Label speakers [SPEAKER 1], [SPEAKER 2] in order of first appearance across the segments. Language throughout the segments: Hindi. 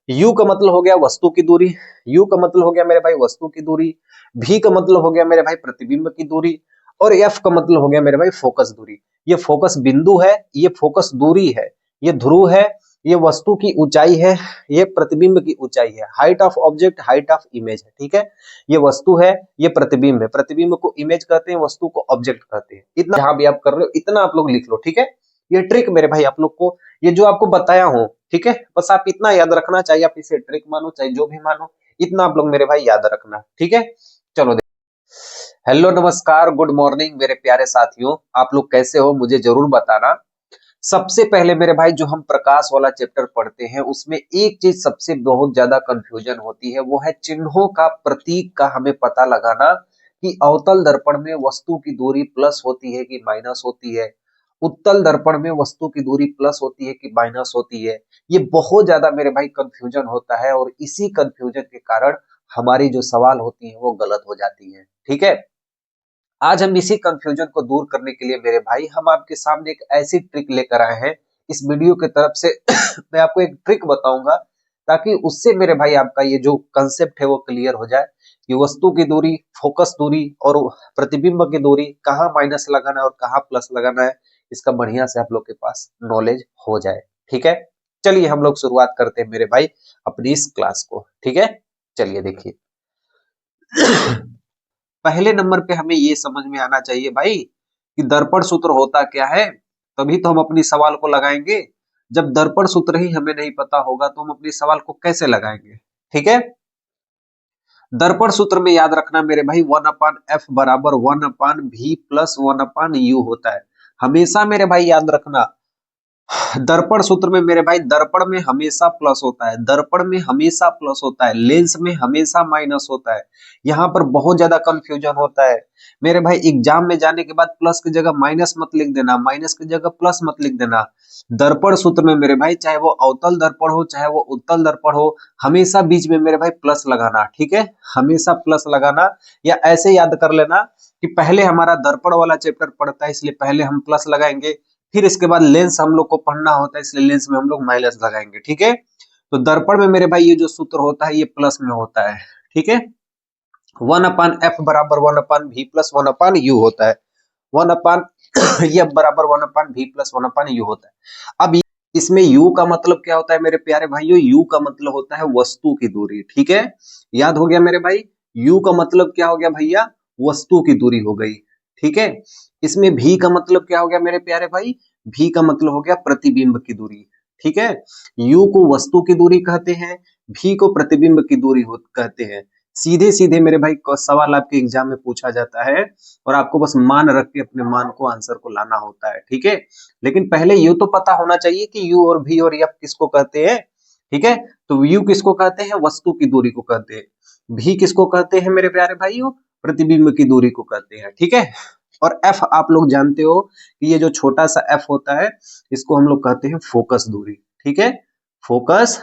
[SPEAKER 1] U का मतलब हो गया वस्तु की दूरी, U का मतलब हो गया मेरे भाई वस्तु की दूरी, V का मतलब हो गया मेरे भाई प्रतिबिंब की दूरी, और F का मतलब हो गया मेरे भाई फोकस दूरी। ये फोकस बिंदु है, ये फोकस दूरी है, ये ध्रुव है, ये वस्तु की ऊंचाई है, ये प्रतिबिंब की ऊंचाई है। Height of object, height of image है, ठीक है। ये वस्तु है, ये प्रतिबिंब है, प्रतिबिंब को इमेज कहते हैं, वस्तु को ऑब्जेक्ट कहते हैं। इतना जहां भी आप कर रहे हो इतना आप लोग लिख लो, ठीक है। ये ट्रिक मेरे भाई आप लोग को, ये जो आपको बताया हूं, ठीक है, बस आप इतना याद रखना, चाहे आप इसे ट्रिक मानो चाहे जो भी मानो, इतना आप लोग मेरे भाई याद रखना, ठीक है। चलो हेलो नमस्कार गुड मॉर्निंग मेरे प्यारे साथियों, आप लोग कैसे हो मुझे जरूर बताना। सबसे पहले मेरे भाई जो हम प्रकाश वाला चैप्टर पढ़ते हैं उसमें एक चीज सबसे बहुत ज्यादा कंफ्यूजन होती है, वो है चिन्हों का, प्रतीक का हमें पता लगाना कि अवतल दर्पण में वस्तु की दूरी प्लस होती है कि माइनस होती है, उत्तल दर्पण में वस्तु की दूरी प्लस होती है कि माइनस होती है। ये बहुत ज्यादा मेरे भाई कंफ्यूजन होता है और इसी कंफ्यूजन के कारण हमारी जो सवाल होती है वो गलत हो जाती है, ठीक है। आज हम इसी कंफ्यूजन को दूर करने के लिए मेरे भाई हम आपके सामने एक ऐसी ट्रिक लेकर आए हैं। इस वीडियो की तरफ से मैं आपको एक ट्रिक बताऊंगा ताकि उससे मेरे भाई आपका ये जो कंसेप्ट है वो क्लियर हो जाए कि वस्तु की दूरी, फोकस दूरी और प्रतिबिंब की दूरी कहाँ माइनस लगाना है और कहाँ प्लस लगाना है, इसका बढ़िया से आप लोग के पास नॉलेज हो जाए, ठीक है। चलिए हम लोग शुरुआत करते हैं मेरे भाई अपनी इस क्लास को, ठीक है। चलिए देखिए पहले नंबर पे हमें ये समझ में आना चाहिए भाई कि दर्पण सूत्र होता क्या है, तभी तो हम अपनी सवाल को लगाएंगे। जब दर्पण सूत्र ही हमें नहीं पता होगा तो हम अपनी सवाल को कैसे लगाएंगे, ठीक है। दर्पण सूत्र में याद रखना मेरे भाई 1/f बराबर 1/v प्लस 1/u होता है। हमेशा मेरे भाई याद रखना दर्पण सूत्र में मेरे भाई दर्पण में हमेशा प्लस होता है, दर्पण में हमेशा प्लस होता है, लेंस में हमेशा माइनस होता है। यहाँ पर बहुत ज्यादा कंफ्यूजन होता है मेरे भाई। एग्जाम में जाने के बाद प्लस की जगह माइनस मत लिख देना, माइनस की जगह प्लस मत लिख देना। दर्पण सूत्र में मेरे भाई चाहे वो अवतल दर्पण हो चाहे वो उत्तल दर्पण हो, हमेशा बीच में मेरे भाई प्लस लगाना, ठीक है। हमेशा प्लस लगाना, या ऐसे याद कर लेना कि पहले हमारा दर्पण वाला चैप्टर पढ़ता है इसलिए पहले हम प्लस लगाएंगे, फिर इसके बाद लेंस हम लोग को पढ़ना होता है इसलिए लेंस में हम लोग माइनस लगाएंगे, ठीक है। तो दर्पण में मेरे भाई ये जो सूत्र होता है ये प्लस में होता है, ठीक है। 1/f बराबर 1/v प्लस 1/u होता है। 1/f बराबर 1/v प्लस 1/u होता है। अब इसमें u का मतलब क्या होता है मेरे प्यारे भाइयों, u का मतलब होता है वस्तु की दूरी, ठीक है। याद हो गया मेरे भाई, u का मतलब क्या हो गया भैया, वस्तु की दूरी हो गई, ठीक है। इसमें v का मतलब क्या हो गया मेरे प्यारे भाई, v का मतलब हो गया प्रतिबिंब की दूरी, ठीक है। u को वस्तु की दूरी कहते हैं, v को प्रतिबिंब की दूरी कहते हैं। सीधे सीधे मेरे भाई सवाल आपके एग्जाम में पूछा जाता है और आपको बस मान रख के अपने मान को आंसर को लाना होता है, ठीक है। लेकिन पहले यू तो पता होना चाहिए कि यू और भी और एफ किसको कहते हैं, ठीक है। तो यू किसको कहते हैं, वस्तु की दूरी को कहते हैं। भी किसको कहते हैं मेरे प्यारे भाइयों, प्रतिबिंब की दूरी को कहते हैं, ठीक है। और एफ आप लोग जानते हो कि ये जो छोटा सा एफ होता है इसको हम लोग कहते हैं फोकस दूरी, ठीक है। फोकस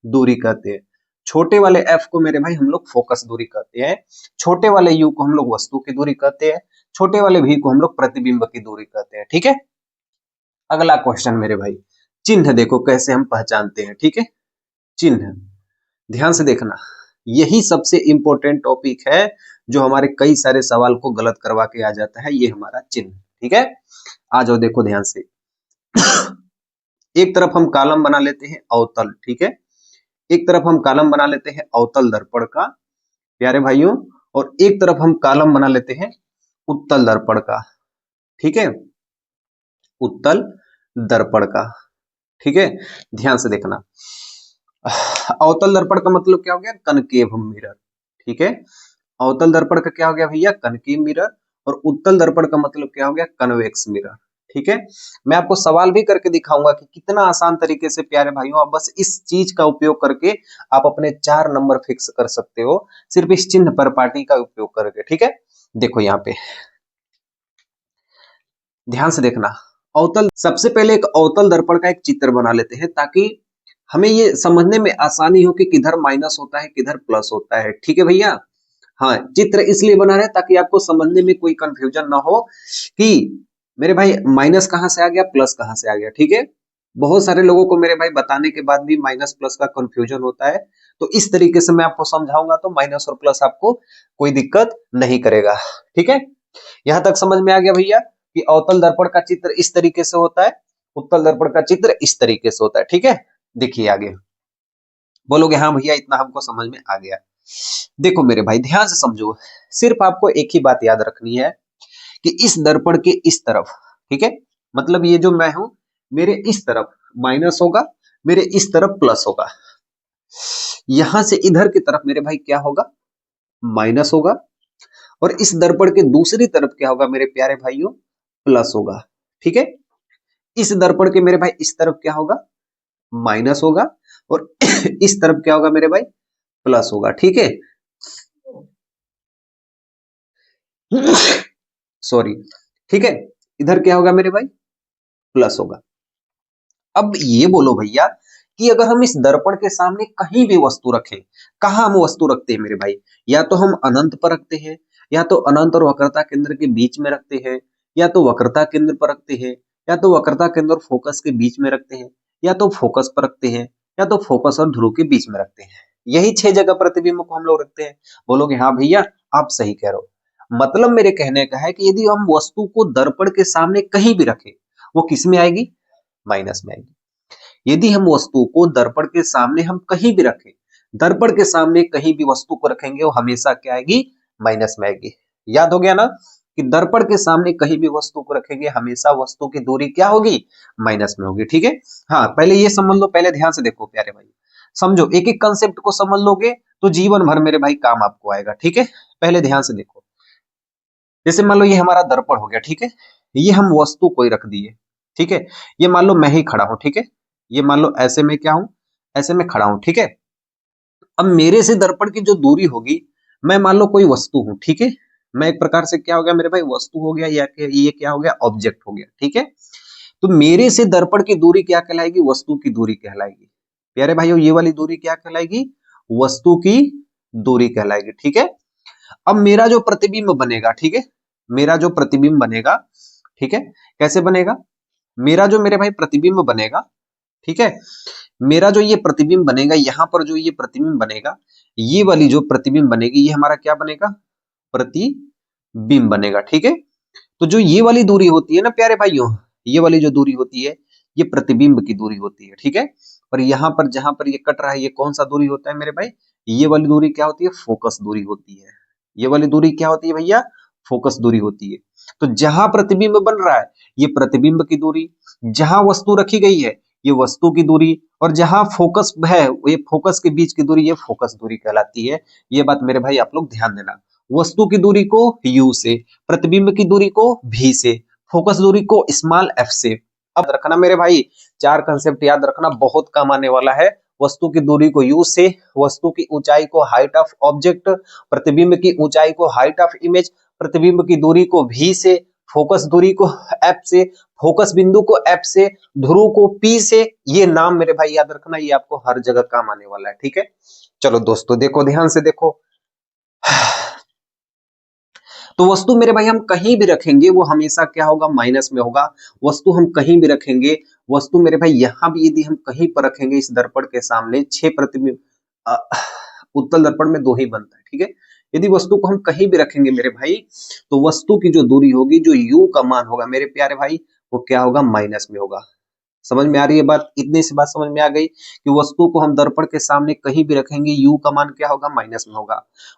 [SPEAKER 1] दूरी कहते हैं। छोटे वाले एफ को मेरे भाई हम लोग फोकस दूरी कहते हैं, छोटे वाले यू को हम लोग वस्तु की दूरी कहते हैं, छोटे वाले भी को हम लोग प्रतिबिंब की दूरी कहते हैं, ठीक है। अगला क्वेश्चन मेरे भाई, चिन्ह देखो कैसे हम पहचानते हैं, ठीक है। चिन्ह ध्यान से देखना, यही सबसे इंपॉर्टेंट टॉपिक है जो हमारे कई सारे सवाल को गलत करवा के आ जाता है, ये हमारा चिन्ह, ठीक है। आ जाओ देखो ध्यान से एक तरफ हम कॉलम बना लेते हैं अवतल, ठीक है। एक तरफ हम कॉलम बना लेते हैं अवतल दर्पण का प्यारे भाइयों, और एक तरफ हम कॉलम बना लेते हैं उत्तल दर्पण का, ठीक है। उत्तल दर्पण का, ठीक है। ध्यान से देखना, अवतल दर्पण का मतलब क्या हो गया, कनकेव मिरर, ठीक है। अवतल दर्पण का क्या हो गया भैया, कनकेव मिरर, और उत्तल दर्पण का मतलब क्या हो गया, कन्वेक्स मिरर, ठीक है। मैं आपको सवाल भी करके दिखाऊंगा कि कितना आसान तरीके से प्यारे भाइयों आप बस इस चीज का उपयोग करके आप अपने 4 नंबर फिक्स कर सकते हो, सिर्फ इस चिन्ह पर पार्टी का उपयोग करके, ठीक है। देखो यहाँ पे ध्यान से देखना, अवतल, सबसे पहले एक अवतल दर्पण का एक चित्र बना लेते हैं ताकि हमें ये समझने में आसानी हो कि किधर माइनस होता है किधर प्लस होता है, ठीक है भैया। हाँ, चित्र इसलिए बना रहे ताकि आपको समझने में कोई कंफ्यूजन ना हो कि मेरे भाई माइनस कहां से आ गया प्लस कहां से आ गया, ठीक है। बहुत सारे लोगों को मेरे भाई बताने के बाद भी माइनस प्लस का कंफ्यूजन होता है, तो इस तरीके से मैं आपको समझाऊंगा तो माइनस और प्लस आपको कोई दिक्कत नहीं करेगा। ठीक है, यहां तक समझ में आ गया भैया कि अवतल दर्पण का चित्र इस तरीके से होता है, उत्तल दर्पण का चित्र इस तरीके से होता है। ठीक है, देखिए आगे बोलोगे हाँ भैया इतना हमको समझ में आ गया। देखो मेरे भाई ध्यान से समझो, सिर्फ आपको एक ही बात याद रखनी है कि इस दर्पण के इस तरफ, ठीक है, मतलब ये जो मैं हूं मेरे इस तरफ माइनस होगा, मेरे इस तरफ प्लस होगा, यहां से इधर की तरफ मेरे भाई क्या होगा, माइनस होगा, और इस दर्पण के दूसरी तरफ क्या होगा मेरे प्यारे भाइयों, प्लस होगा। ठीक है, इस दर्पण के मेरे भाई इस तरफ क्या होगा, माइनस होगा, और इस तरफ क्या होगा मेरे भाई, प्लस होगा। ठीक है, सॉरी, ठीक है, इधर क्या होगा मेरे भाई, प्लस होगा। अब ये बोलो भैया कि अगर हम इस दर्पण के सामने कहीं भी वस्तु रखें, कहाँ हम वस्तु रखते हैं मेरे भाई, या तो हम अनंत पर रखते हैं, या तो अनंत और वक्रता केंद्र के बीच में रखते हैं, या तो वक्रता केंद्र पर रखते हैं, या तो वक्रता केंद्र और फोकस के बीच में रखते हैं, या तो फोकस पर रखते हैं, या तो फोकस और ध्रुव के बीच में रखते हैं। यही 6 जगह प्रतिबिंब को हम लोग रखते हैं। बोलोगे हाँ भैया आप सही कह रहे हो। मतलब मेरे कहने का है कि यदि हम वस्तु को दर्पण के सामने कहीं भी रखें, वो किस में आएगी, माइनस में आएगी। यदि हम वस्तु को दर्पण के सामने हम कहीं भी रखें, दर्पण के सामने कहीं भी वस्तु को रखेंगे वो हमेशा क्या आएगी, माइनस में आएगी। याद हो गया ना कि दर्पण के सामने कहीं भी वस्तु को रखेंगे हमेशा वस्तु की दूरी क्या होगी, माइनस में होगी। ठीक है, हाँ पहले ये समझ लो, पहले ध्यान से देखो प्यारे भाई, समझो एक एक कंसेप्ट को समझ लोगे तो जीवन भर मेरे भाई काम आपको आएगा। ठीक है, पहले ध्यान से देखो, जैसे मान लो ये हमारा दर्पण हो गया, ठीक है, ये हम वस्तु कोई रख दिए, ठीक है, ये मान लो मैं ही खड़ा हूं, ठीक है, ये मान लो ऐसे में क्या हूं, ऐसे में खड़ा हूं, ठीक है। अब मेरे से दर्पण की जो दूरी होगी, मैं मान लो कोई वस्तु हूं, ठीक है, मैं एक प्रकार से क्या हो गया मेरे भाई, वस्तु हो गया, या ये क्या हो गया, ऑब्जेक्ट हो गया। ठीक है, तो मेरे से दर्पण की दूरी क्या कहलाएगी, वस्तु की दूरी कहलाएगी। प्यारे भाइयों ये वाली दूरी क्या कहलाएगी, वस्तु की दूरी कहलाएगी। ठीक है, अब मेरा जो प्रतिबिंब बनेगा, ठीक है, मेरा जो प्रतिबिंब बनेगा, ठीक है, कैसे बनेगा, मेरा जो मेरे भाई प्रतिबिंब बनेगा, ठीक है, मेरा जो ये प्रतिबिंब बनेगा, यहां पर जो ये प्रतिबिंब बनेगा, ये वाली जो प्रतिबिंब बनेगी ये हमारा क्या बनेगा, प्रतिबिंब बनेगा। ठीक है, तो जो ये वाली दूरी होती है ना प्यारे भाइयों, ये वाली जो दूरी होती है ये प्रतिबिंब की दूरी होती है। ठीक है, और यहाँ पर जहां पर ये कट रहा है ये कौन सा दूरी होता है मेरे भाई, ये वाली दूरी क्या होती है, फोकस दूरी होती है। ये वाली दूरी क्या होती है भैया, फोकस दूरी होती है। तो जहां प्रतिबिंब बन रहा है ये प्रतिबिंब की दूरी, जहां वस्तु रखी गई है ये वस्तु की दूरी, और जहां फोकस है ये फोकस के बीच की दूरी, ये फोकस दूरी कहलाती है। ये बात मेरे भाई आप लोग ध्यान देना, वस्तु की दूरी को u से, प्रतिबिंब की दूरी को v से, फोकस दूरी को स्मॉल f से। अब रखना मेरे भाई, 4 कंसेप्ट याद रखना, बहुत काम आने वाला है। वस्तु की दूरी को u से, वस्तु की ऊंचाई को हाइट ऑफ ऑब्जेक्ट, प्रतिबिंब की ऊंचाई को हाइट ऑफ इमेज, प्रतिबिंब की दूरी को v से, फोकस दूरी को f से, फोकस बिंदु को f से, ध्रुव को p से। ये नाम मेरे भाई याद रखना, ये आपको हर जगह काम आने वाला है। ठीक है, चलो दोस्तों देखो ध्यान से देखो, तो वस्तु मेरे भाई हम कहीं भी रखेंगे वो हमेशा क्या होगा, माइनस में होगा। वस्तु हम कहीं भी रखेंगे, वस्तु मेरे भाई यहां भी यदि हम कहीं पर रखेंगे इस दर्पण के सामने, 6 प्रतिबिंब उत्तल दर्पण में 2 ही बनता है। ठीक है, यदि वस्तु को हम कहीं भी रखेंगे मेरे भाई, तो वस्तु की जो दूरी होगी, जो u का मान होगा मेरे प्यारे भाई, वो क्या होगा, माइनस में होगा। समझ में आ रही है बात, इतनी सी बात समझ में आ गई कि वस्तु को हम दर्पण के सामने कहीं भी रखेंगे u का मान क्या होगा, माइनस में होगा।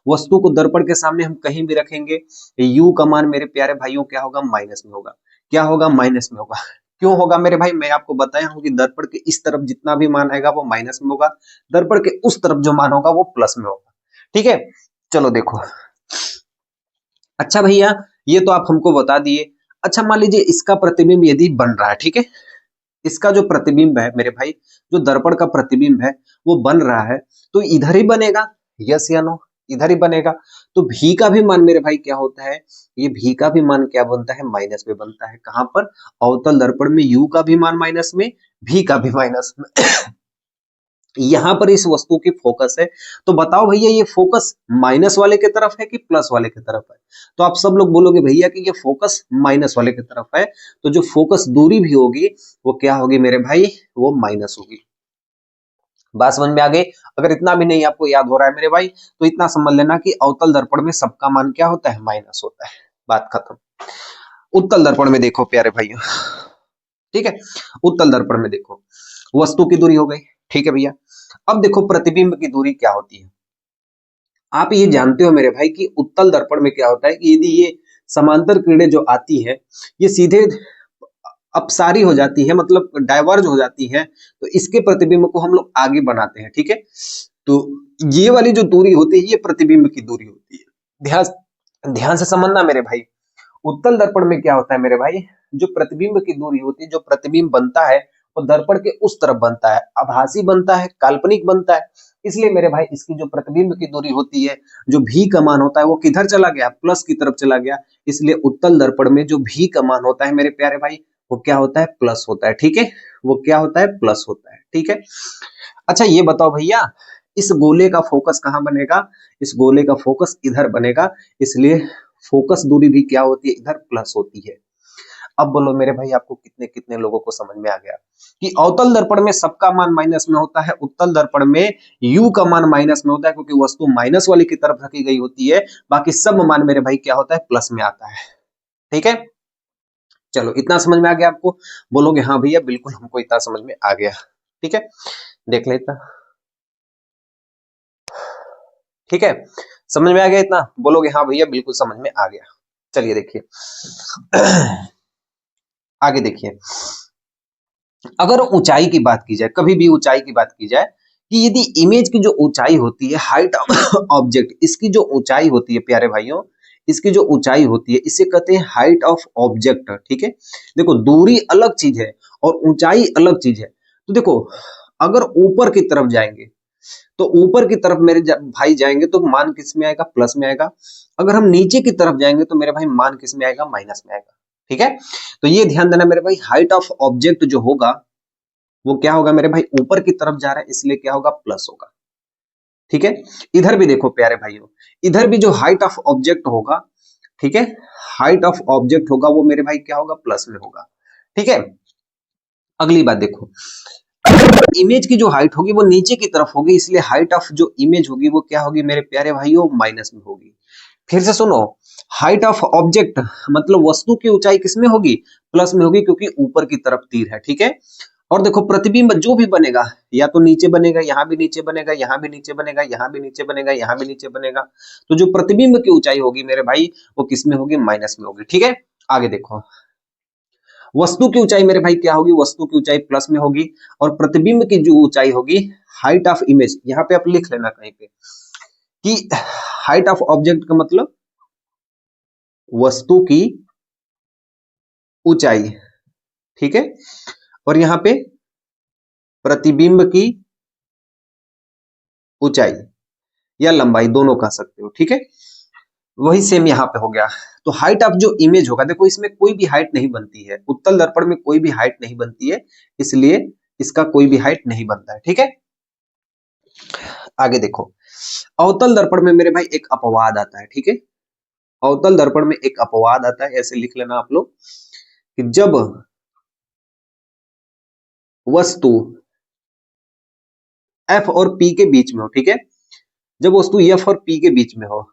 [SPEAKER 1] वस्तु को दर्पण के सामने हम कहीं भी रखेंगे u का मान मेरे प्यारे भाइयों क्या होगा, माइनस में होगा। क्या होगा, माइनस में होगा। क्यों होगा मेरे भाई, मैं आपको बताया हूं कि दर्पण के इस तरफ जितना भी मान आएगा वो माइनस में होगा, दर्पण के उस तरफ जो मान होगा वो प्लस में होगा। ठीक है, चलो देखो, अच्छा भैया ये तो आप हमको बता दिए। अच्छा मान लीजिए इसका प्रतिबिंब यदि बन रहा है, ठीक है, इसका जो प्रतिबिंब है मेरे भाई, जो दर्पण का प्रतिबिंब है वो बन रहा है, तो इधर ही बनेगा, यस या नो, इधर ही बनेगा। तो भी का भी मान मेरे भाई क्या होता है, ये भी का भी मान क्या बनता है, माइनस में बनता है। कहां पर, अवतल दर्पण में u का भी मान माइनस में, भी का भी माइनस में। यहां पर इस वस्तु की फोकस है, तो बताओ भैया ये फोकस माइनस वाले की तरफ है कि प्लस वाले की तरफ है? तो आप सब लोग बोलोगे भैया कि ये फोकस माइनस वाले की तरफ है, तो जो फोकस दूरी भी होगी वो क्या होगी मेरे भाई, वो माइनस होगी। बात समझ में आ गई? अगर इतना भी नहीं आपको याद हो रहा है मेरे भाई, तो इतना समझ लेना कि अवतल दर्पण में सबका मान क्या होता है, माइनस होता है। बात खत्म। उत्तल दर्पण में देखो प्यारे भाइयों, ठीक है, उत्तल दर्पण में देखो वस्तु की दूरी हो गई, ठीक है भैया। अब देखो प्रतिबिंब की दूरी क्या होती है। आप ये जानते हो मेरे भाई कि उत्तल दर्पण में क्या होता है कि यदि ये समांतर किरणें जो आती है ये सीधे अपसारी हो जाती है, मतलब डाइवर्ज हो जाती है, तो इसके प्रतिबिंब को हम लोग आगे बनाते हैं, ठीक है। तो ये वाली जो दूरी होती है ये प्रतिबिंब की दूरी होती है। ध्यान ध्यान से समझना मेरे भाई। उत्तल दर्पण में क्या होता है मेरे भाई, जो प्रतिबिंब की दूरी होती है, जो प्रतिबिंब बनता है वो दर्पण के उस तरफ बनता है, आभासी बनता है, काल्पनिक बनता है। इसलिए मेरे भाई इसकी जो प्रतिबिंब की दूरी होती है, जो भी का मान होता है वो किधर चला गया, प्लस की तरफ चला गया। इसलिए उत्तल दर्पण में जो भी का मान होता है मेरे प्यारे भाई, वो क्या होता है, प्लस होता है, ठीक है। वो क्या होता है, प्लस होता है, ठीक है। अच्छा ये बताओ भैया, इस गोले का फोकस कहाँ बनेगा, इस गोले का फोकस इधर बनेगा, इसलिए फोकस दूरी भी क्या होती है, इधर प्लस होती है। अब बोलो मेरे भाई आपको कितने कितने लोगों को समझ में आ गया कि अवतल दर्पण में सबका मान माइनस में होता है, उत्तल दर्पण में u का मान माइनस में होता है, क्योंकि वस्तु माइनस वाली की तरफ रखी गई होती है, बाकी सब मान मेरे भाई क्या होता है, प्लस में आता है, ठीक है। चलो इतना समझ में आ गया आपको? बोलोगे हाँ भैया बिल्कुल हमको इतना समझ में आ गया, ठीक है। देख लेता, ठीक है, समझ में आ गया इतना? बोलोगे हाँ भैया बिल्कुल समझ में आ गया। चलिए देखिए आगे देखिए, अगर ऊंचाई की बात की जाए, कभी भी ऊंचाई की बात की जाए, कि यदि इमेज की जो ऊंचाई होती है, हाइट ऑफ ऑब्जेक्ट, इसकी जो ऊंचाई होती है प्यारे भाइयों, इसकी जो ऊंचाई होती है इसे कहते हैं हाइट ऑफ ऑब्जेक्ट, ठीक है। देखो दूरी अलग चीज है और ऊंचाई अलग चीज है। तो देखो अगर ऊपर की तरफ जाएंगे, तो ऊपर की तरफ मेरे भाई जाएंगे तो मान किस में आएगा, प्लस में आएगा। अगर हम नीचे की तरफ जाएंगे तो मेरे भाई मान किस में आएगा, माइनस में आएगा, ठीक है। तो ये ध्यान देना मेरे भाई, हाइट ऑफ ऑब्जेक्ट जो होगा वो क्या होगा मेरे भाई, ऊपर की तरफ जा रहा है इसलिए क्या होगा, प्लस होगा, ठीक है। इधर भी देखो प्यारे भाइयों, इधर भी जो हाइट ऑफ ऑब्जेक्ट होगा, ठीक है, हाइट ऑफ ऑब्जेक्ट होगा वो मेरे भाई क्या होगा, प्लस में होगा, ठीक है। अगली बात देखो, इमेज की जो हाइट होगी वो नीचे की तरफ होगी, इसलिए हाइट ऑफ जो इमेज होगी वो क्या होगी मेरे प्यारे भाइयों, माइनस में होगी। फिर से सुनो, हाइट ऑफ ऑब्जेक्ट मतलब वस्तु की ऊंचाई किसमें होगी, प्लस में होगी, क्योंकि ऊपर की तरफ तीर है, ठीक है। और देखो प्रतिबिंब जो भी बनेगा, या तो नीचे बनेगा, यहां भी नीचे बनेगा, यहां भी नीचे बनेगा, यहां भी नीचे बनेगा, यहां भी नीचे बनेगा। तो जो प्रतिबिंब की ऊंचाई होगी मेरे भाई वो किसमें होगी, माइनस में होगी, ठीक है। आगे देखो, वस्तु की ऊंचाई मेरे भाई क्या होगी, वस्तु की ऊंचाई प्लस में होगी, और प्रतिबिंब की जो ऊंचाई होगी, हाइट ऑफ इमेज, यहाँ पे आप लिख लेना कहीं पे कि हाइट ऑफ ऑब्जेक्ट का मतलब वस्तु की ऊंचाई, ठीक है, और यहाँ पे प्रतिबिंब की ऊंचाई या लंबाई दोनों कह सकते हो, ठीक है। वही सेम यहाँ पे हो गया। तो हाइट ऑफ जो इमेज होगा, देखो इसमें कोई भी हाइट नहीं बनती है, उत्तल दर्पण में कोई भी हाइट नहीं बनती है, इसलिए इसका कोई भी हाइट नहीं बनता है, ठीक है। आगे देखो, अवतल दर्पण में मेरे भाई एक अपवाद आता है, ठीक है। अवतल दर्पण में एक अपवाद आता है, ऐसे लिख लेना आप लोग कि जब वस्तु F और P के बीच में हो, ठीक है, जब वस्तु F और P के बीच में हो,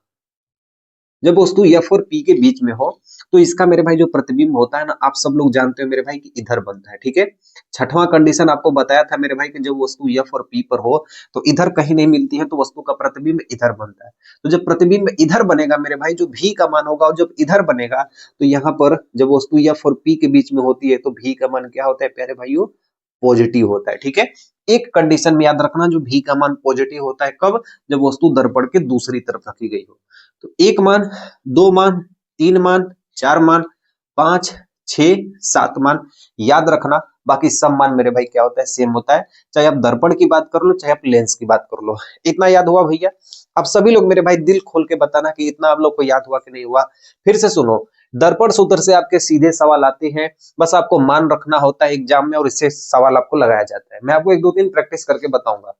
[SPEAKER 1] जब वस्तु F और P के बीच में हो, तो इसका मेरे भाई जो प्रतिबिंब होता है ना, आप सब लोग जानते हो मेरे भाई कि इधर बनता है, ठीक है। छठवां कंडीशन आपको बताया था मेरे भाई कि जब वस्तु F और P पर हो तो इधर कहीं नहीं मिलती है, तो वस्तु का प्रतिबिंब इधर बनता है। तो जब प्रतिबिंब इधर बनेगा मेरे भाई, जो V का मान होगा और जब इधर बनेगा, तो यहाँ पर जब वस्तु F और P के बीच में होती है तो V का मान क्या होता है प्यारे भाइयों, पॉजिटिव होता है, ठीक है। एक कंडीशन में याद रखना, जो V का मान पॉजिटिव होता है कब, जब वस्तु दर्पण के दूसरी तरफ रखी गई हो। तो एक मान, दो मान, तीन मान, चार मान, पांच, छह, सात मान, याद रखना बाकी सब मान मेरे भाई क्या होता है, सेम होता है। चाहे आप दर्पण की बात कर लो, चाहे आप लेंस की बात कर लो। इतना याद हुआ भैया? अब सभी लोग मेरे भाई दिल खोल के बताना कि इतना आप लोग को याद हुआ कि नहीं हुआ। फिर से सुनो, दर्पण सूत्र से आपके सीधे सवाल आते हैं, बस आपको मान रखना होता है एग्जाम में और इससे सवाल आपको लगाया जाता है। मैं आपको एक दो तीन प्रैक्टिस करके बताऊंगा।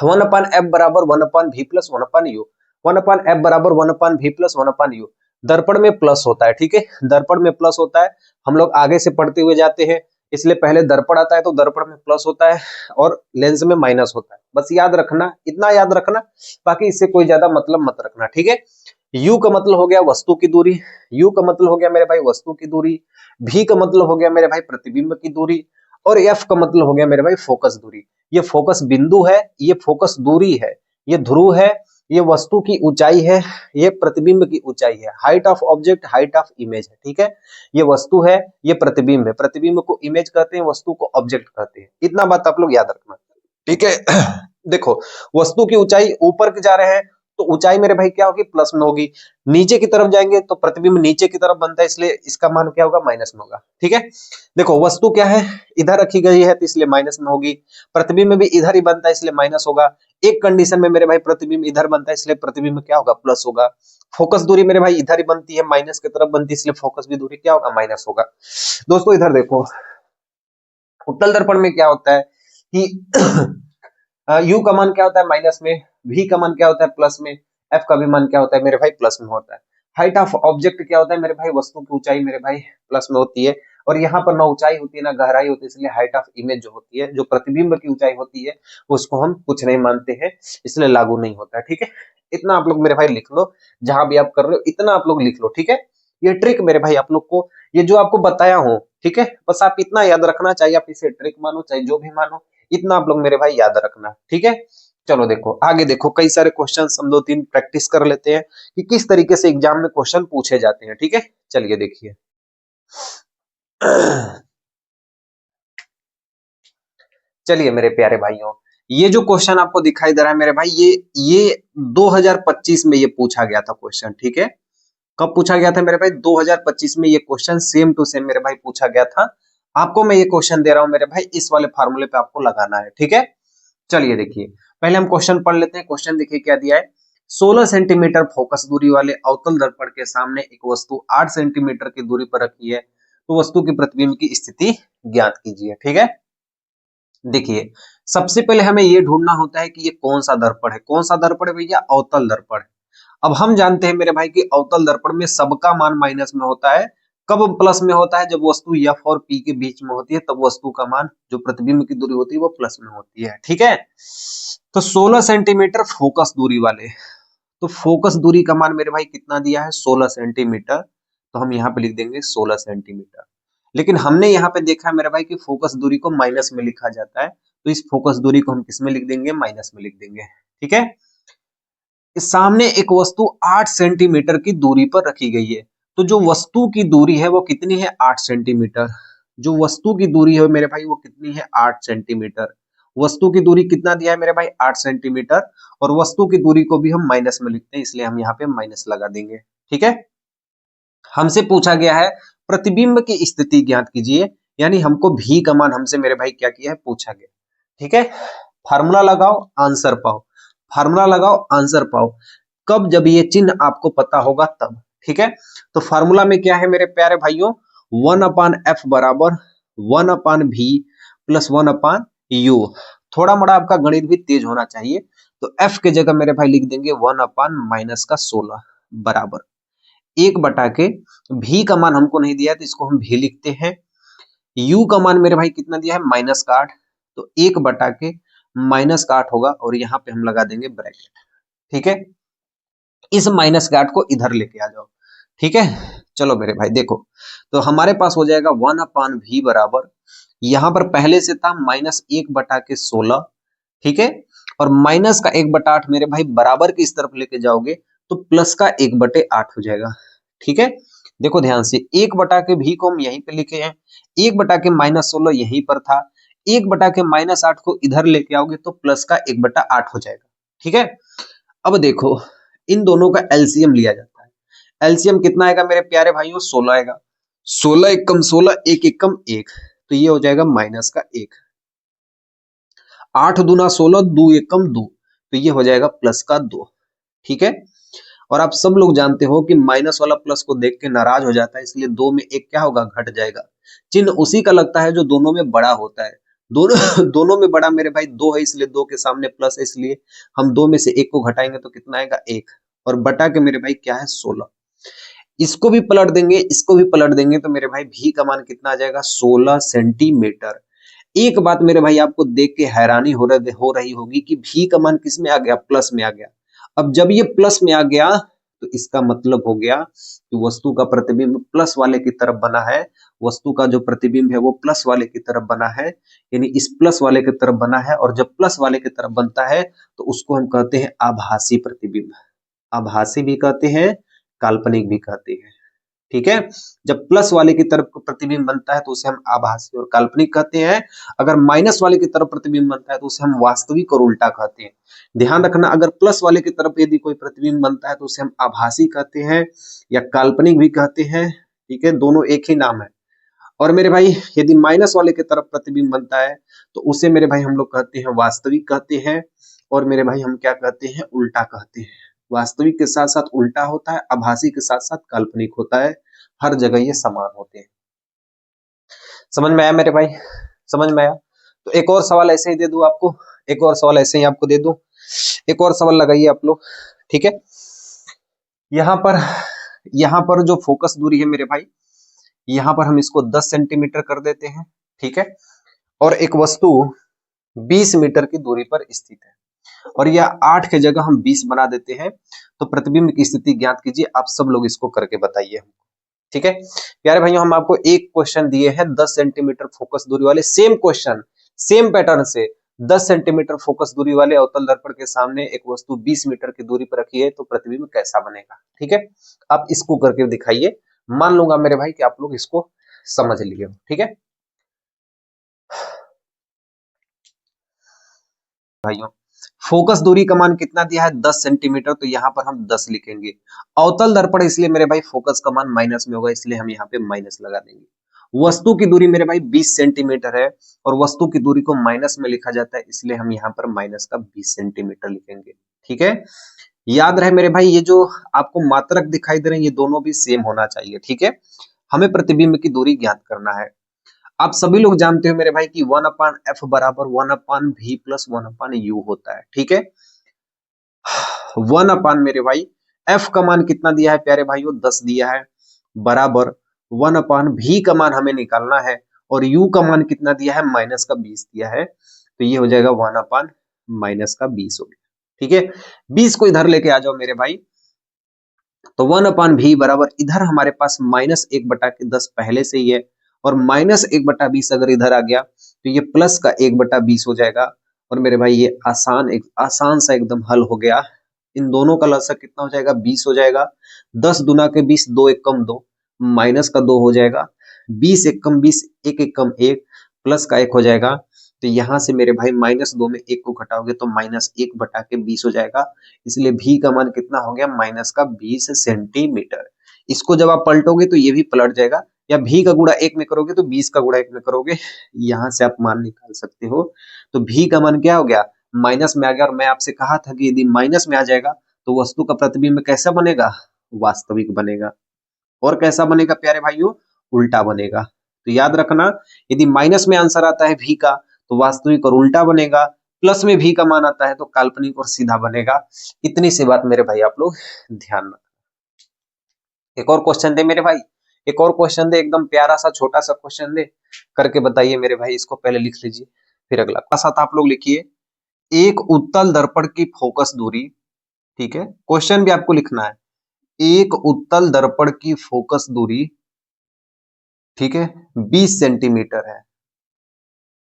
[SPEAKER 1] 1/f बराबर 1/v प्लस 1/u। 1/f बराबर 1/v प्लस 1/u। दर्पण में प्लस होता है, ठीक है, दर्पण में प्लस होता है। हम लोग आगे से पढ़ते हुए जाते हैं, इसलिए पहले दर्पण आता है तो दर्पण में प्लस होता है और लेंस में माइनस होता है। बस याद रखना, इतना याद रखना, बाकी इससे कोई ज्यादा मतलब मत रखना, ठीक है। u का मतलब हो गया वस्तु की दूरी, u का मतलब हो गया मेरे भाई वस्तु की दूरी, v का मतलब हो गया मेरे भाई प्रतिबिंब की दूरी, और f का मतलब हो गया मेरे भाई फोकस दूरी। ये फोकस बिंदु है, ये फोकस दूरी है, ये ध्रुव है, ये वस्तु की ऊंचाई है, ये प्रतिबिंब की ऊंचाई है। Height of object, height of image है, ठीक है। ये वस्तु है, ये प्रतिबिंब है, प्रतिबिंब को इमेज कहते हैं, वस्तु को ऑब्जेक्ट कहते हैं। इतना बात आप लोग याद रखना, ठीक है। देखो, वस्तु की ऊंचाई ऊपर जा रहे हैं तो ऊंचाई मेरे भाई क्या होगी, प्लस में होगी। नीचे की तरफ जाएंगे तो प्रतिबिंब नीचे की तरफ बनता है, इसलिए इसका मान क्या होगा, माइनस में होगा, ठीक है। देखो, वस्तु क्या है, इधर रखी गई है तो इसलिए माइनस में होगी। प्रतिबिंब भी इधर ही बनता है इसलिए माइनस होगा। एक कंडीशन में मेरे भाई प्रतिबिंब इधर बनता है इसलिए प्रतिबिंब क्या होगा, प्लस होगा। फोकस दूरी मेरे भाई इधर ही बनती है, माइनस की तरफ बनती है, इसलिए फोकस भी दूरी क्या होगा, माइनस होगा। दोस्तों इधर देखो, उत्तल दर्पण में क्या होता है कि यू का मान क्या होता है, माइनस में, v का मान क्या होता है, प्लस में, f का भी मान क्या होता है मेरे भाई, प्लस में होता है। हाइट ऑफ ऑब्जेक्ट क्या होता है मेरे भाई, वस्तु की ऊंचाई मेरे भाई प्लस में होती है। और यहाँ पर ना ऊंचाई होती है ना गहराई होती है, इसलिए हाइट ऑफ इमेज जो होती है, जो प्रतिबिंब की ऊंचाई होती है, उसको हम कुछ नहीं मानते हैं, इसलिए लागू नहीं होता है, ठीक है। इतना आप लोग मेरे भाई लिख लो, जहां भी आप कर रहे हो इतना आप लोग लिख लो, ठीक है। ये ट्रिक मेरे भाई आप लोग को, ये जो आपको बताया हूं, ठीक है, बस आप इतना याद रखना, चाहे आप इसे ट्रिक मानो चाहे जो भी मानो, इतना आप लोग मेरे भाई याद रखना, ठीक है। चलो देखो आगे, देखो कई सारे क्वेश्चन हम दो तीन प्रैक्टिस कर लेते हैं कि किस तरीके से एग्जाम में क्वेश्चन पूछे जाते हैं, ठीक है। चलिए देखिए। चलिए मेरे प्यारे भाइयों, ये जो क्वेश्चन आपको दिखाई दे रहा है मेरे भाई, ये 2025 में ये पूछा गया था क्वेश्चन, ठीक है। कब पूछा गया था मेरे भाई, 2025 में ये क्वेश्चन सेम टू सेम मेरे भाई पूछा गया था। आपको मैं ये क्वेश्चन दे रहा हूं मेरे भाई, इस वाले फार्मूले पे आपको लगाना है, ठीक है। चलिए देखिए, पहले हम क्वेश्चन पढ़ लेते हैं। क्वेश्चन देखिए क्या दिया है, 16 सेंटीमीटर फोकस दूरी वाले अवतल दर्पण के सामने एक वस्तु 8 सेंटीमीटर की दूरी पर रखी है, तो वस्तु की प्रतिबिंब की स्थिति ज्ञात कीजिए, ठीक है। देखिए, सबसे पहले हमें ये ढूंढना होता है कि ये कौन सा दर्पण है। कौन सा दर्पण है भैया, अवतल दर्पण। अब हम जानते हैं मेरे भाई कि अवतल दर्पण में सबका मान माइनस में होता है। कब प्लस में होता है, जब वस्तु एफ और पी के बीच में होती है, तब वस्तु का मान, जो प्रतिबिंब की दूरी होती है, वो प्लस में होती है, ठीक है। तो 16 सेंटीमीटर फोकस दूरी वाले, तो फोकस दूरी का मान मेरे भाई कितना दिया है, 16 सेंटीमीटर, तो हम यहाँ पे लिख देंगे 16 सेंटीमीटर। लेकिन हमने यहाँ पे देखा है मेरे भाई कि फोकस दूरी को माइनस में लिखा जाता है, तो इस फोकस दूरी को हम किस में लिख देंगे, माइनस में लिख देंगे, ठीक है। सामने एक वस्तु 8 सेंटीमीटर की दूरी पर रखी गई है, तो जो वस्तु की दूरी है वो कितनी है, 8 सेंटीमीटर। जो वस्तु की दूरी है मेरे भाई वो कितनी है, 8 सेंटीमीटर। वस्तु की दूरी कितना दिया है मेरे भाई, 8 सेंटीमीटर, और वस्तु की दूरी को भी हम माइनस में लिखते हैं, इसलिए हम यहाँ पे माइनस लगा देंगे, ठीक है। हमसे पूछा गया है प्रतिबिंब की स्थिति ज्ञात कीजिए, यानी हमको भी का मान हमसे मेरे भाई क्या किया है, पूछा गया, ठीक है। फार्मूला लगाओ, आंसर पाओ, फार्मूला लगाओ, आंसर पाओ। कब, जब ये चिन्ह आपको पता होगा तब, ठीक है। तो फार्मूला में क्या है मेरे प्यारे भाइयों, 1/f बराबर 1/v प्लस 1/u। थोड़ा मोड़ा आपका गणित भी तेज होना चाहिए, तो f के जगह मेरे भाई लिख देंगे 1/-16 बराबर 1 के v का मान हमको नहीं दिया है, तो इसको हम v लिखते हैं। u का मान मेरे भाई कितना दिया है, -8, तो 1 के -8 होगा, और यहाँ पे हम लगा देंगे ब्रैकेट, ठीक है। इस -8 को इधर लेके आ जाओ, ठीक है। चलो मेरे भाई देखो, तो हमारे पास हो जाएगा 1/v बराबर, यहाँ पर पहले से था -1/16, ठीक है। और माइनस का 1/8 मेरे भाई बराबर की इस तरफ लेके जाओगे तो प्लस का 1/8 हो जाएगा, ठीक है। देखो ध्यान से, 1 के भी को हम यहीं पे लिखे हैं, 1 के -16 यहीं पर था, 1 के -8 को इधर लेके आओगे तो प्लस का 1/8 हो जाएगा, ठीक है। अब देखो, इन दोनों का एलसीएम लिया जाता है। एलसीएम कितना आएगा मेरे प्यारे भाइयों, 16 आएगा। 16 एकम 16, 1 एकम 1, तो ये हो जाएगा माइनस का 1। 8 दूना 16, 2 एकम 2, तो ये हो जाएगा प्लस का 2। ठीक है, और आप सब लोग जानते हो कि माइनस वाला प्लस को देख के नाराज हो जाता है, इसलिए 2 में 1 क्या होगा, घट जाएगा। चिन्ह उसी का लगता है जो दोनों में बड़ा होता है। दोनों दोनों में बड़ा मेरे भाई 2 है, इसलिए 2 के सामने प्लस है, इसलिए हम 2 में से 1 को घटाएंगे तो कितना आएगा, 1, और बटा के मेरे भाई क्या है, 16। इसको भी पलट देंगे, इसको भी पलट देंगे, तो मेरे भाई भी का मान कितना आ जाएगा, 16 सेंटीमीटर। एक बात मेरे भाई आपको देख के हैरानी हो रही होगी कि भी का मान किस में आ गया, प्लस में आ गया। अब जब ये प्लस में आ गया तो इसका मतलब हो गया कि वस्तु का प्रतिबिंब प्लस वाले की तरफ बना है, वस्तु का जो प्रतिबिंब है वो प्लस वाले की तरफ बना है, यानी इस प्लस वाले की तरफ बना है। और जब प्लस वाले की तरफ बनता है तो उसको हम कहते हैं आभासी प्रतिबिंब। आभासी भी कहते हैं, काल्पनिक भी कहते हैं। ठीक है, जब प्लस वाले की तरफ प्रतिबिंब बनता है तो उसे हम आभासी और काल्पनिक कहते हैं। अगर माइनस वाले की तरफ प्रतिबिंब बनता है तो उसे हम वास्तविक और उल्टा कहते हैं। ध्यान रखना, अगर प्लस वाले की तरफ यदि कोई प्रतिबिंब बनता है तो उसे हम आभासी कहते हैं या काल्पनिक भी कहते हैं। ठीक है, दोनों एक ही नाम है। और मेरे भाई यदि माइनस वाले की तरफ प्रतिबिंब बनता है तो उसे मेरे भाई हम लोग कहते हैं वास्तविक कहते हैं, और मेरे भाई हम क्या कहते हैं, उल्टा कहते हैं। वास्तविक के साथ साथ उल्टा होता है, आभासी के साथ साथ काल्पनिक होता है, हर जगह ये समान होते हैं। समझ में आया मेरे भाई, समझ में आया? तो एक और सवाल ऐसे ही दे दूं आपको, एक और सवाल ऐसे ही आपको दे दूं, एक और सवाल लगाइए आप लोग। ठीक है, यहाँ पर जो फोकस दूरी है मेरे भाई, यहाँ पर हम इसको 10 सेंटीमीटर कर देते हैं। ठीक है, और एक वस्तु 20 मीटर की दूरी पर स्थित है और यह 8 की जगह हम 20 बना देते हैं, तो प्रतिबिंब की स्थिति ज्ञात कीजिए। आप सब लोग इसको करके बताइए। ठीक है प्यारे भाइयों, हम आपको एक क्वेश्चन दिए हैं 10 सेंटीमीटर फोकस दूरी वाले, सेम क्वेश्चन सेम पैटर्न से 10 सेंटीमीटर फोकस दूरी वाले अवतल दर्पण के सामने एक वस्तु 20 मीटर की दूरी पर रखी है, तो प्रतिबिंब कैसा बनेगा। ठीक है, आप इसको करके दिखाइए। मान लूंगा मेरे भाई कि आप लोग इसको समझ लिए। ठीक है भाइयों, फोकस दूरी का मान कितना दिया है, 10 सेंटीमीटर, तो यहाँ पर हम 10 लिखेंगे। अवतल दर्पण इसलिए मेरे भाई फोकस का मान माइनस में होगा, इसलिए हम यहाँ पे माइनस लगा देंगे। वस्तु की दूरी मेरे भाई 20 सेंटीमीटर है और वस्तु की दूरी को माइनस में लिखा जाता है, इसलिए हम यहाँ पर माइनस का 20 सेंटीमीटर लिखेंगे। ठीक है, याद रहे मेरे भाई, ये जो आपको मात्रक दिखाई दे रहे हैं ये दोनों भी सेम होना चाहिए। ठीक है, हमें प्रतिबिंब की दूरी ज्ञात करना है। आप सभी लोग जानते हो मेरे भाई कि 1/f बराबर 1/v प्लस 1/u होता है। ठीक है, 1/ मेरे भाई f का मान कितना दिया है प्यारे भाइयों, 10 दिया है, बराबर 1/v का मान हमें निकालना है और u का मान कितना दिया है, माइनस का 20 दिया है, तो ये हो जाएगा 1/-20 हो गया। ठीक है, 20 को इधर लेके आ जाओ मेरे भाई, तो 1/v बराबर इधर हमारे पास -1/10 पहले से ही है, और -1/20 अगर इधर आ गया तो ये प्लस का 1/20 हो जाएगा। और मेरे भाई ये आसान सा एकदम हल हो गया। इन दोनों का लसागु कितना हो जाएगा, 20 हो जाएगा। 10 दूना के 20, 2 एकम 2, माइनस का 2 हो जाएगा। 20 एकम 20, 1 एकम 1, प्लस का 1 हो जाएगा। तो यहाँ से मेरे भाई -2 में 1 को घटाओगे तो -1/20 हो जाएगा, इसलिए भी का मान कितना हो गया, -20 सेंटीमीटर। इसको जब आप पलटोगे तो ये भी पलट जाएगा, या भी का गुणा 1 में करोगे तो 20 का गुणा 1 में करोगे, यहाँ से आप मान निकाल सकते हो। तो भी का मान क्या हो गया, माइनस में आ गया। और मैं आपसे कहा था कि यदि माइनस में आ जाएगा तो वस्तु का प्रतिबिंब कैसा बनेगा, वास्तविक बनेगा। और कैसा बनेगा प्यारे भाइयों, उल्टा बनेगा। तो याद रखना, यदि माइनस में आंसर आता है भी का तो वास्तविक और उल्टा बनेगा, प्लस में भी का मान आता है तो काल्पनिक और सीधा बनेगा। इतनी सी बात मेरे भाई आप लोग ध्यान रखना। एक और क्वेश्चन दे मेरे भाई, एक और क्वेश्चन दे, एकदम प्यारा सा छोटा सा क्वेश्चन दे, करके बताइए मेरे भाई। इसको पहले लिख लीजिए फिर अगला साथ आप लोग लिखिए। एक उत्तल दर्पण की फोकस दूरी, ठीक है, क्वेश्चन भी आपको लिखना है। एक उत्तल दर्पण की फोकस दूरी, ठीक है, 20 सेंटीमीटर है।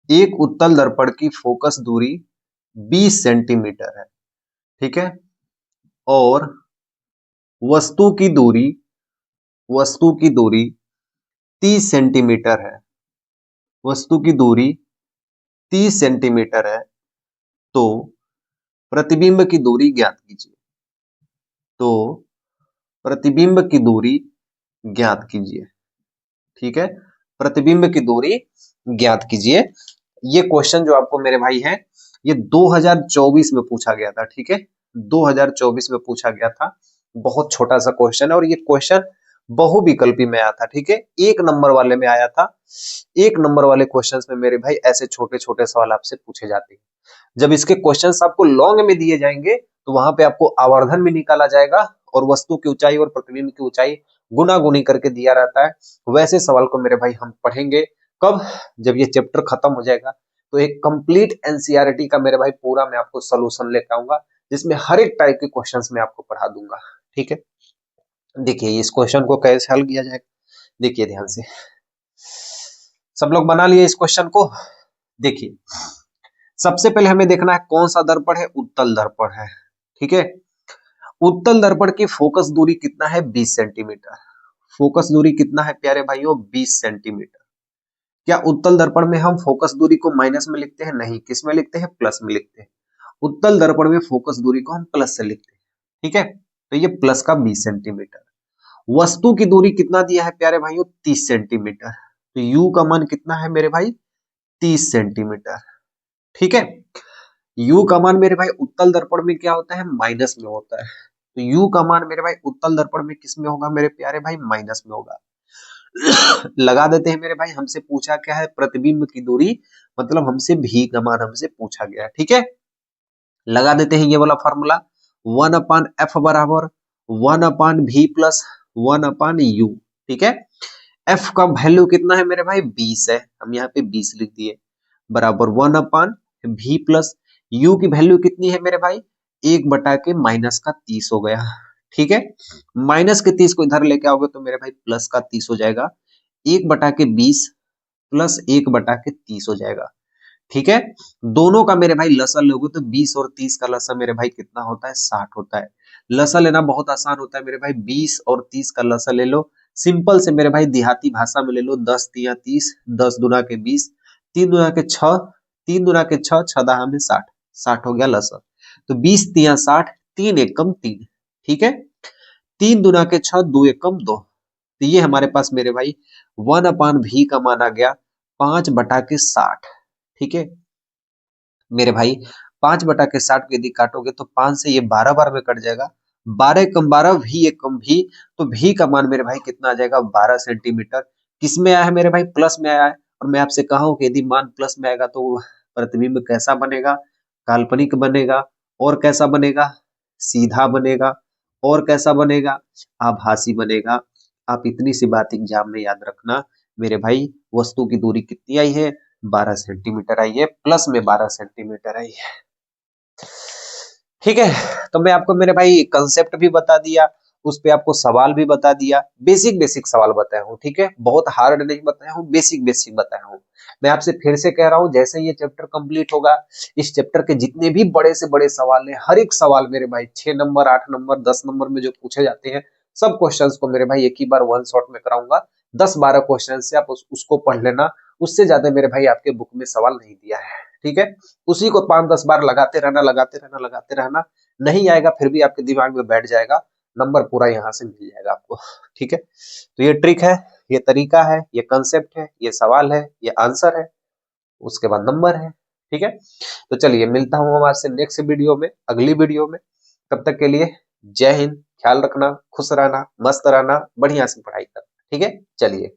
[SPEAKER 1] एक उत्तल दर्पण की फोकस दूरी 20 सेंटीमीटर है। ठीक है, और वस्तु की दूरी 30 सेंटीमीटर है। वस्तु की दूरी 30 सेंटीमीटर है, तो प्रतिबिंब की दूरी ज्ञात कीजिए। तो प्रतिबिंब की दूरी ज्ञात कीजिए। ठीक है, प्रतिबिंब की दूरी ज्ञात कीजिए। ये क्वेश्चन जो आपको मेरे भाई है ये 2024 में पूछा गया था, ठीक है, 2024 में पूछा गया था। बहुत छोटा सा क्वेश्चन है और ये क्वेश्चन बहुविकल्पी में आया था, ठीक है, 1 नंबर वाले में आया था। 1 नंबर वाले क्वेश्चंस में मेरे भाई ऐसे छोटे छोटे सवाल आपसे पूछे जाते हैं। जब इसके क्वेश्चंस आपको लॉन्ग में दिए जाएंगे तो वहां पे आपको आवर्धन भी निकाला जाएगा और वस्तु की ऊंचाई और प्रतिबिंब की ऊंचाई गुना गुनी करके दिया रहता है। वैसे सवाल को मेरे भाई हम पढ़ेंगे कब, जब ये चैप्टर खत्म हो जाएगा तो एक कंप्लीट एनसीईआरटी का मेरे भाई पूरा मैं आपको सोल्यूशन लेकर आऊंगा, जिसमें हर एक टाइप के क्वेश्चंस मैं आपको पढ़ा दूंगा, ठीक है। देखिए इस क्वेश्चन को कैसे हल किया जाएगा, देखिए ध्यान से, सब लोग बना लिए इस क्वेश्चन को। देखिए सबसे पहले हमें देखना है कौन सा दर्पण है, उत्तल दर्पण है, ठीक है। उत्तल दर्पण की फोकस दूरी कितना है, 20 सेंटीमीटर। फोकस दूरी कितना है प्यारे भाइयों, 20 सेंटीमीटर। क्या उत्तल दर्पण में हम फोकस दूरी को माइनस में लिखते हैं, नहीं, किस में लिखते हैं, प्लस में लिखते हैं। उत्तल दर्पण में फोकस दूरी को हम प्लस से लिखते हैं, ठीक है, तो ये प्लस का 20 सेंटीमीटर। वस्तु की दूरी कितना दिया है प्यारे भाइयों, 30 सेंटीमीटर। तो यू का मान कितना है मेरे भाई, 30 सेंटीमीटर, ठीक है। यू का मान मेरे भाई उत्तल दर्पण में क्या होता है, माइनस में होता है। तो यू का मान मेरे भाई उत्तल दर्पण में किस में होगा मेरे प्यारे भाई, माइनस में होगा। लगा देते हैं मेरे भाई, हमसे पूछा क्या है, प्रतिबिंब की दूरी, मतलब हमसे भी का मान हमसे पूछा गया है, ठीक है। लगा देते हैं ये वाला फॉर्मूला, 1/f बराबर 1/v प्लस 1/u, ठीक है। f का वैल्यू कितना है मेरे भाई, 20 है, हम यहाँ पे 20 लिख दिए, बराबर 1/v प्लस u की वैल्यू कितनी है मेरे भाई, 1/-30 हो गया, ठीक है। माइनस के 30 को इधर लेके आओगे तो मेरे भाई प्लस का 30 हो जाएगा, 1/20 प्लस 1/30 हो जाएगा, ठीक है। दोनों का मेरे भाई लसा लोगे तो 20 और 30 का लसा मेरे भाई कितना होता है, 60 होता है। लसा लेना बहुत आसान होता है मेरे भाई, 20 और 30 का लसा ले लो, सिंपल से मेरे भाई देहाती भाषा में ले लो, 10 तिया 30, 10 दूना के 20, 3 दूना के 6, 3 दूना के 6, 6 दहा में 60, 60 हो गया लसा। तो 20 तिया 60, 3 एकम 3, ठीक है, 3 दूना के 6, 2 एकम 2। तो ये हमारे पास मेरे भाई 1/v का मान आ गया 5/60, ठीक है मेरे भाई। 5/60 को यदि काटोगे तो 5 से ये 12 बार में कट जाएगा, 12 कम 12, भी एक कम भी, तो भी का मान मेरे भाई कितना आ जाएगा, 12 सेंटीमीटर। किस में आया है मेरे भाई, प्लस में आया है। और मैं आपसे कहा हूं कि यदि मान प्लस में आएगा तो प्रतिबिंब कैसा बनेगा, काल्पनिक बनेगा, और कैसा बनेगा, सीधा बनेगा, और कैसा बनेगा, आभासी बनेगा। आप इतनी सी बात एग्जाम में याद रखना मेरे भाई, वस्तु की दूरी कितनी आई है, 12 सेंटीमीटर आई है, प्लस में 12 सेंटीमीटर आई है, ठीक है। तो मैं आपको मेरे भाई कंसेप्ट भी बता दिया, उस पे आपको सवाल भी बता दिया, बेसिक बेसिक सवाल बताया हूँ, ठीक है, बहुत हार्ड नहीं बताया हूँ, बेसिक बेसिक बताया हूँ। मैं आपसे फिर से कह रहा हूँ, जैसे ये चैप्टर कंप्लीट होगा, इस चैप्टर के जितने भी बड़े से बड़े सवाल है, हर एक सवाल मेरे भाई 6 नंबर 8 नंबर 10 नंबर में जो पूछे जाते हैं, सब क्वेश्चंस को मेरे भाई एक ही बार वन शॉट में कराऊंगा। 10-12 क्वेश्चन से आप उसको पढ़ लेना, उससे ज्यादा मेरे भाई आपके बुक में सवाल नहीं दिया है, ठीक है। उसी को 5-10 बार लगाते रहना, लगाते रहना, लगाते रहना, नहीं आएगा फिर भी आपके दिमाग में बैठ जाएगा, नंबर पूरा यहाँ से मिल जाएगा आपको, ठीक है। तो ये ट्रिक है, ये तरीका है, ये कंसेप्ट है, ये सवाल है, ये आंसर है, उसके बाद नंबर है, ठीक है। तो चलिए मिलता हूँ हमारे से नेक्स्ट वीडियो में, अगली वीडियो में। तब तक के लिए जय हिंद, ख्याल रखना, खुश रहना, मस्त रहना, बढ़िया से पढ़ाई करना, ठीक है, चलिए।